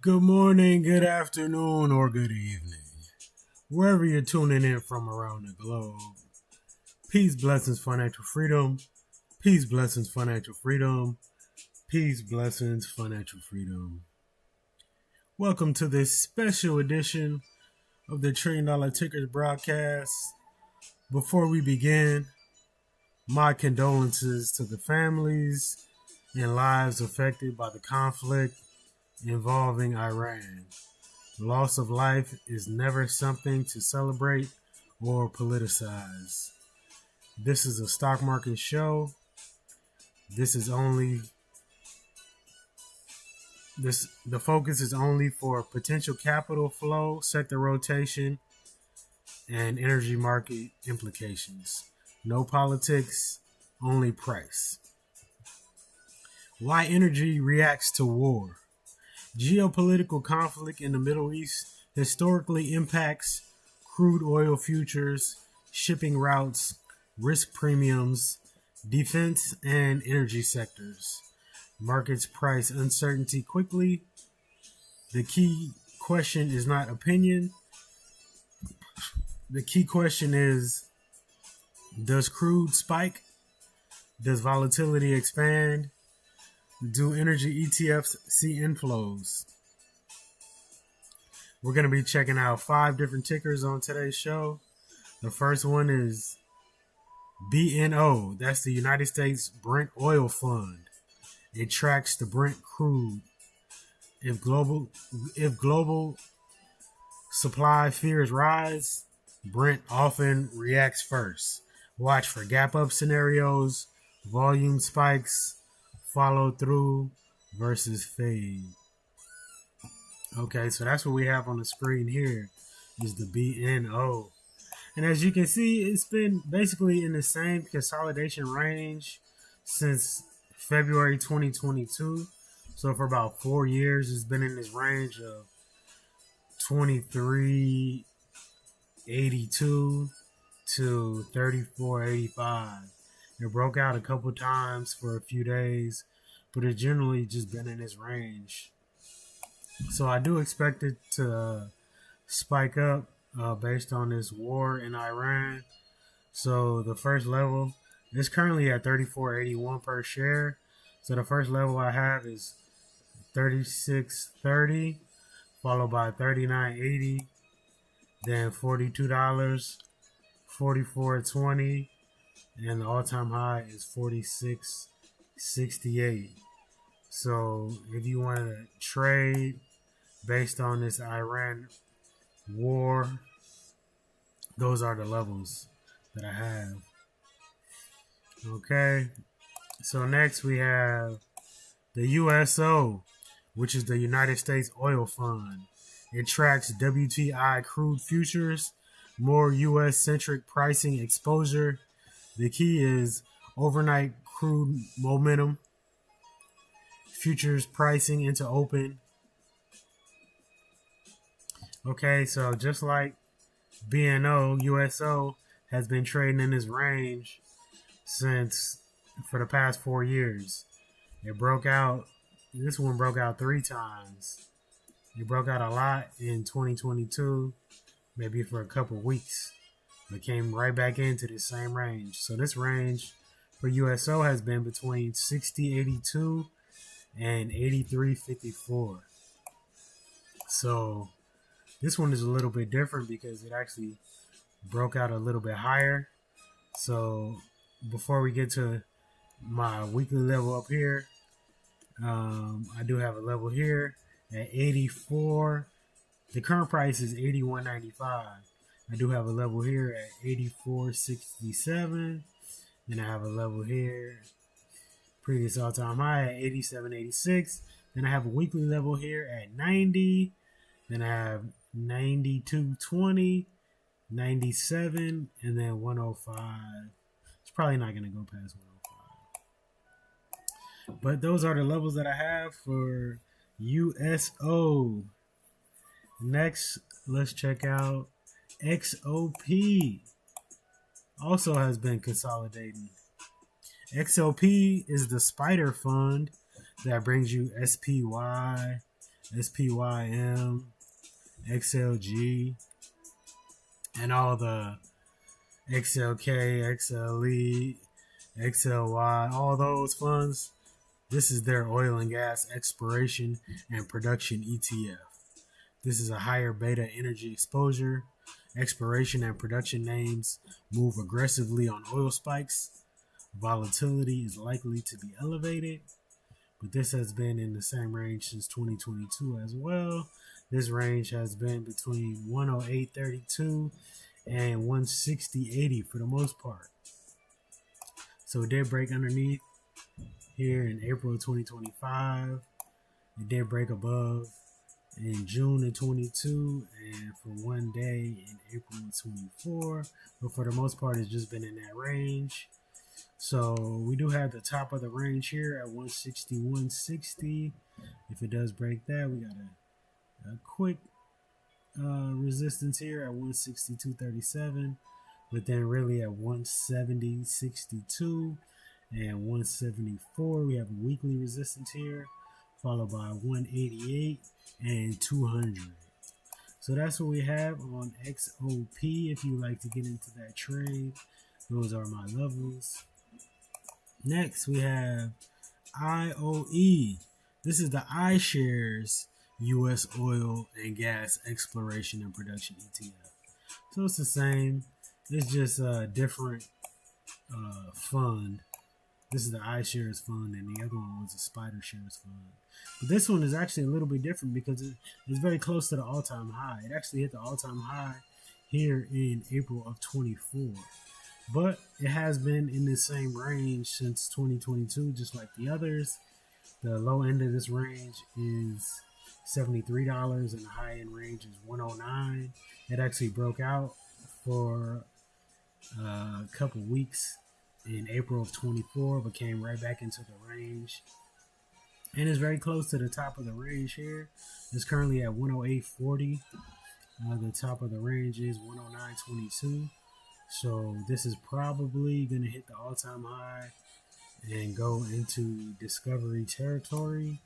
Good morning, good afternoon, or good evening. Wherever you're tuning in from around the globe. Peace, blessings, financial freedom. Peace, blessings, financial freedom. Peace, blessings, financial freedom. Welcome to this special edition of the $1 Trillion Tickers broadcast. Before we begin, my condolences to the families and lives affected by the conflict involving Iran. Loss of life is never something to celebrate or politicize. This is a stock market show. The focus is only for potential capital flow, sector rotation, and energy market implications. No politics, only price. Why energy reacts to war. Geopolitical conflict in the Middle East historically impacts crude oil futures, shipping routes, risk premiums, defense, and energy sectors. Markets price uncertainty quickly. The key question is not opinion. The key question is, does crude spike? Does volatility expand? Do energy ETFs see inflows? We're going to be checking out 5 different tickers on today's show. The first one is BNO. That's the United States Brent Oil Fund. It tracks the Brent crude. If global supply fears rise, Brent often reacts first. Watch for gap up scenarios, volume spikes, follow through versus fade. Okay, so that's what we have on the screen here is the BNO. And as you can see, it's been basically in the same consolidation range since February 2022. So for about 4 years, it's been in this range of 23.82 to 34.85. It broke out a couple times for a few days, but it's generally just been in this range. So I do expect it to spike up based on this war in Iran. So the first level is currently at 34.81 per share. So the first level I have is 36.30, followed by 39.80, then $42, 44.20. And the all-time high is 46.68. So if you want to trade based on this Iran war, those are the levels that I have. Okay. So next we have the USO, which is the United States Oil Fund. It tracks WTI crude futures, more US-centric pricing exposure. The key is overnight crude momentum, futures pricing into open. Okay, so just like BNO, USO has been trading in this range for the past 4 years. This one broke out 3 times. It broke out a lot in 2022, maybe for a couple weeks. It came right back into the same range. So this range for USO has been between 60.82 and 83.54. So this one is a little bit different because it actually broke out a little bit higher. So before we get to my weekly level up here, I do have a level here at 84. The current price is 81.95. I do have a level here at 84.67. Then I have a level here, previous all-time high at 87.86. Then I have a weekly level here at 90. Then I have 92.20, 97, and then 105. It's probably not going to go past 105. But those are the levels that I have for USO. Next, let's check out XOP. Also has been consolidating. XOP is the spider fund that brings you SPY, SPYM, XLG, and all the XLK, XLE, XLY, all those funds. This is their oil and gas exploration and production ETF. This is a higher beta energy exposure. Exploration and production names move aggressively on oil spikes. Volatility is likely to be elevated, but this has been in the same range since 2022 as well. This range has been between 108.32 and 160.80 for the most part. So it did break underneath here in April of 2025. It did break above in June of 22 and for one day in April of 24. But for the most part, it's just been in that range. So we do have the top of the range here at 160.160. If it does break that, we got a quick resistance here at 162.37, but then really at 170.62 and 174 we have a weekly resistance here, followed by 188 and 200. So that's what we have on XOP. If you like to get into that trade, those are my levels. Next we have IOE. This is the iShares U.S. oil and gas exploration and production ETF. So it's the same. It's just a different fund. This is the iShares fund, and the other one was a Spider Shares fund. But this one is actually a little bit different because it's very close to the all-time high. It actually hit the all-time high here in April of 24. But it has been in the same range since 2022, just like the others. The low end of this range is $73 and the high end range is $109. It actually broke out for a couple weeks in April of 24, but came right back into the range and is very close to the top of the range here. It's currently at 108.40. The top of the range is 109.22. So this is probably going to hit the all-time high and go into discovery territory.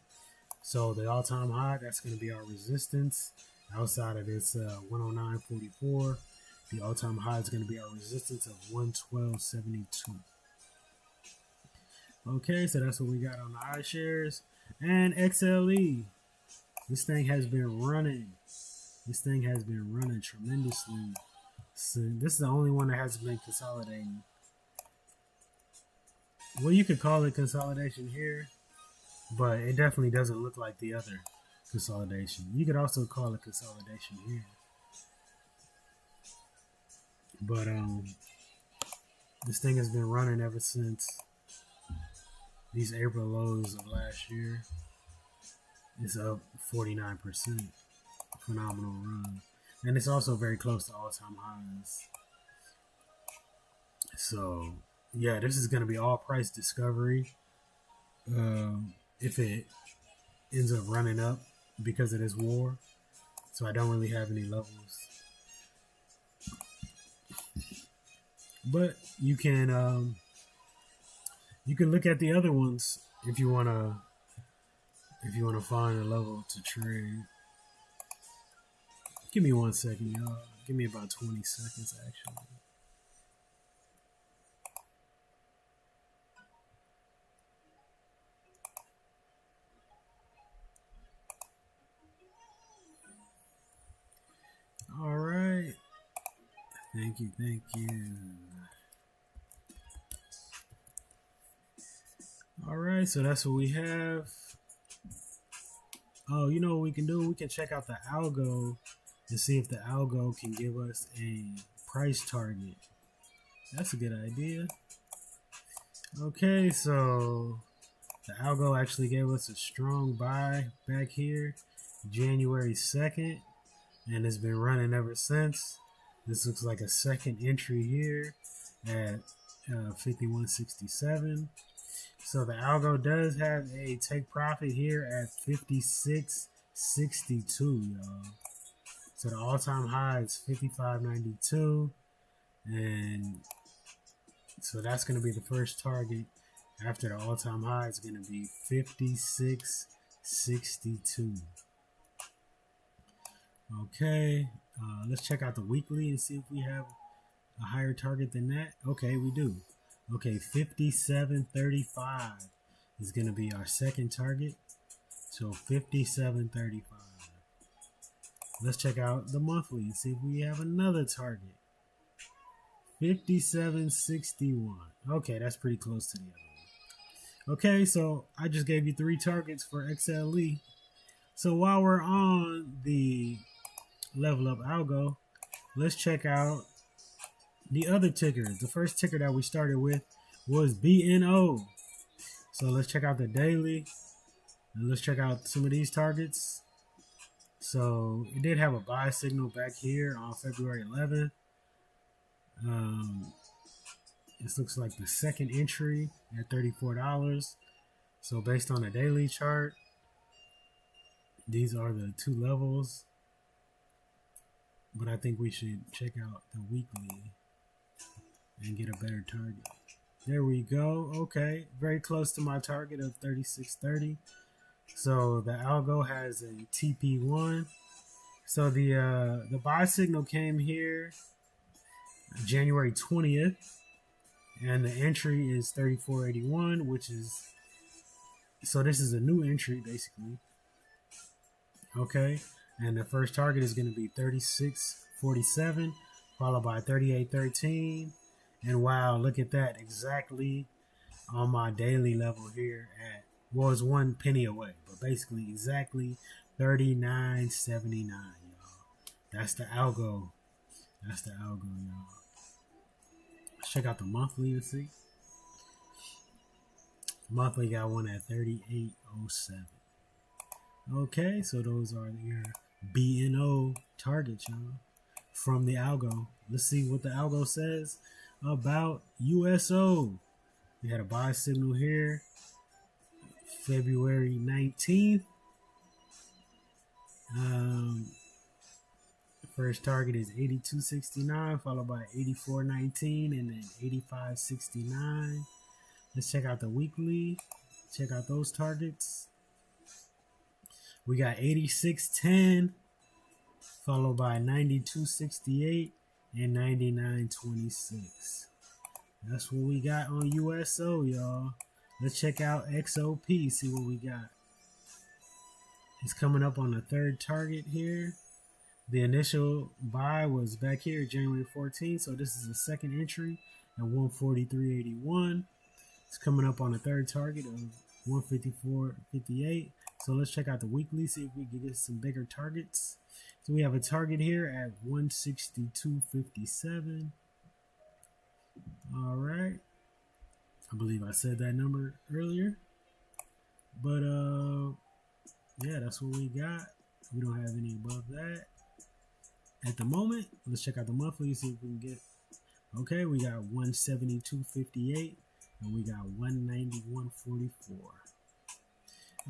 So the all-time high, that's going to be our resistance. Outside of this 109.44, the all-time high is going to be our resistance of 112.72. Okay, so that's what we got on the iShares. And XLE. This thing has been running. This thing has been running tremendously. So this is the only one that hasn't been consolidating. Well, you could call it consolidation here, but it definitely doesn't look like the other consolidation. You could also call it consolidation here. But this thing has been running ever since these April lows of last year. It's up 49%. Phenomenal run. And it's also very close to all-time highs. So, yeah, this is going to be all price discovery. If it ends up running up because of this war. So I don't really have any levels. But you can look at the other ones if you wanna find a level to trade. Give me 1 second, y'all. Give me about 20 seconds actually. All right. Thank you. All right, so that's what we have. Oh, you know what we can do? We can check out the algo and see if the algo can give us a price target. That's a good idea. Okay, so the algo actually gave us a strong buy back here January 2nd, and it's been running ever since. This looks like a second entry here at 51.67. So the algo does have a take profit here at 56.62, y'all. So the all-time high is 55.92, and so that's going to be the first target. After the all-time high is going to be 56.62. Okay, let's check out the weekly and see if we have a higher target than that. Okay, we do. Okay, 57.35 is going to be our second target. So 57.35. Let's check out the monthly and see if we have another target. 57.61. Okay, that's pretty close to the other one. Okay, so I just gave you 3 targets for XLE. So while we're on the level up algo, let's check out the other tickers. The first ticker that we started with was BNO. So let's check out the daily. And let's check out some of these targets. So it did have a buy signal back here on February 11th. This looks like the second entry at $34. So based on the daily chart, these are the 2 levels. But I think we should check out the weekly and get a better target. There we go. Okay, very close to my target of 36.30. So the algo has a TP1. So the buy signal came here January 20th, and the entry is 34.81, which is, so this is a new entry basically. Okay, and the first target is going to be 36.47, followed by 38.13. And wow, look at that, exactly on my daily level here at, well, it's 1 penny away, but basically exactly 39.79, y'all. That's the algo. That's the algo, y'all. Let's check out the monthly and see. Monthly got one at 38.07. Okay, so those are your BNO targets, y'all, from the algo. Let's see what the algo says about USO. We had a buy signal here February 19th. First target is 82.69, followed by 84.19, and then 85.69. Let's check out the weekly. Check out those targets. We got 86.10, followed by 92.68 and 99.26. That's what we got on USO, y'all. Let's check out XOP, see what we got. It's coming up on the third target here. The initial buy was back here January 14th, so this is the second entry at 143.81. It's coming up on the third target of 154.58. So let's check out the weekly, see if we can get some bigger targets. So we have a target here at 162.57. All right. I believe I said that number earlier. But yeah, that's what we got. We don't have any above that at the moment. Let's check out the monthly, see if we can get. Okay, we got 172.58 and we got 191.44.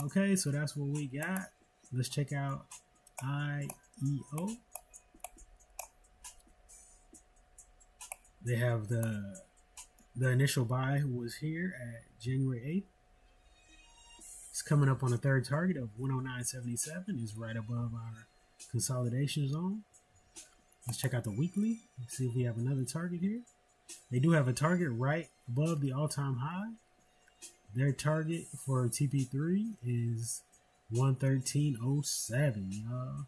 Okay, so that's what we got. Let's check out IEO. They have the initial buy was here at January 8th. It's coming up on the third target of 109.77. Is right above our consolidation zone. Let's check out the weekly. Let's see if we have another target here. They do have a target right above the all-time high. Their target for TP3 is 113.07, y'all.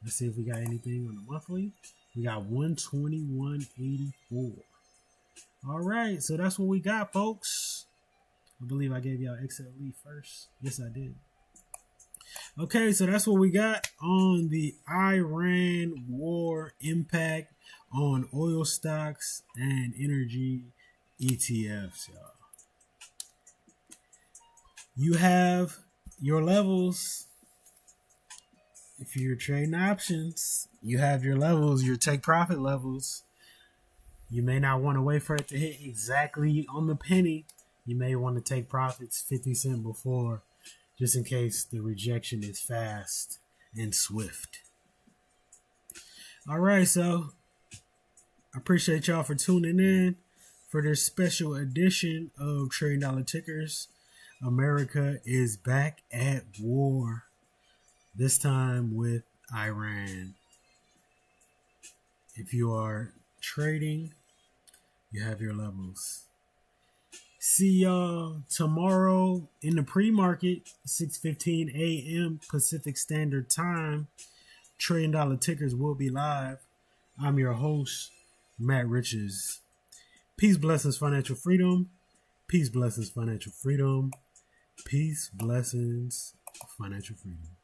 Let's see if we got anything on the monthly. We got 121.84. All right, so that's what we got, folks. I believe I gave y'all XLE first. Yes, I did. Okay, so that's what we got on the Iran war impact on oil stocks and energy ETFs, y'all. You have your levels. If you're trading options, you have your levels, your take profit levels. You may not want to wait for it to hit exactly on the penny. You may want to take profits 50 cents before, just in case the rejection is fast and swift. All right, so I appreciate y'all for tuning in for this special edition of Trading Dollar Tickers. America is back at war, this time with Iran. If you are trading, you have your levels. See y'all tomorrow in the pre-market, 6:15 a.m. Pacific Standard Time. Trillion Dollar Tickers will be live. I'm your host, Matt Riches. Peace, blessings, financial freedom. Peace, blessings, financial freedom. Peace, blessings, financial freedom.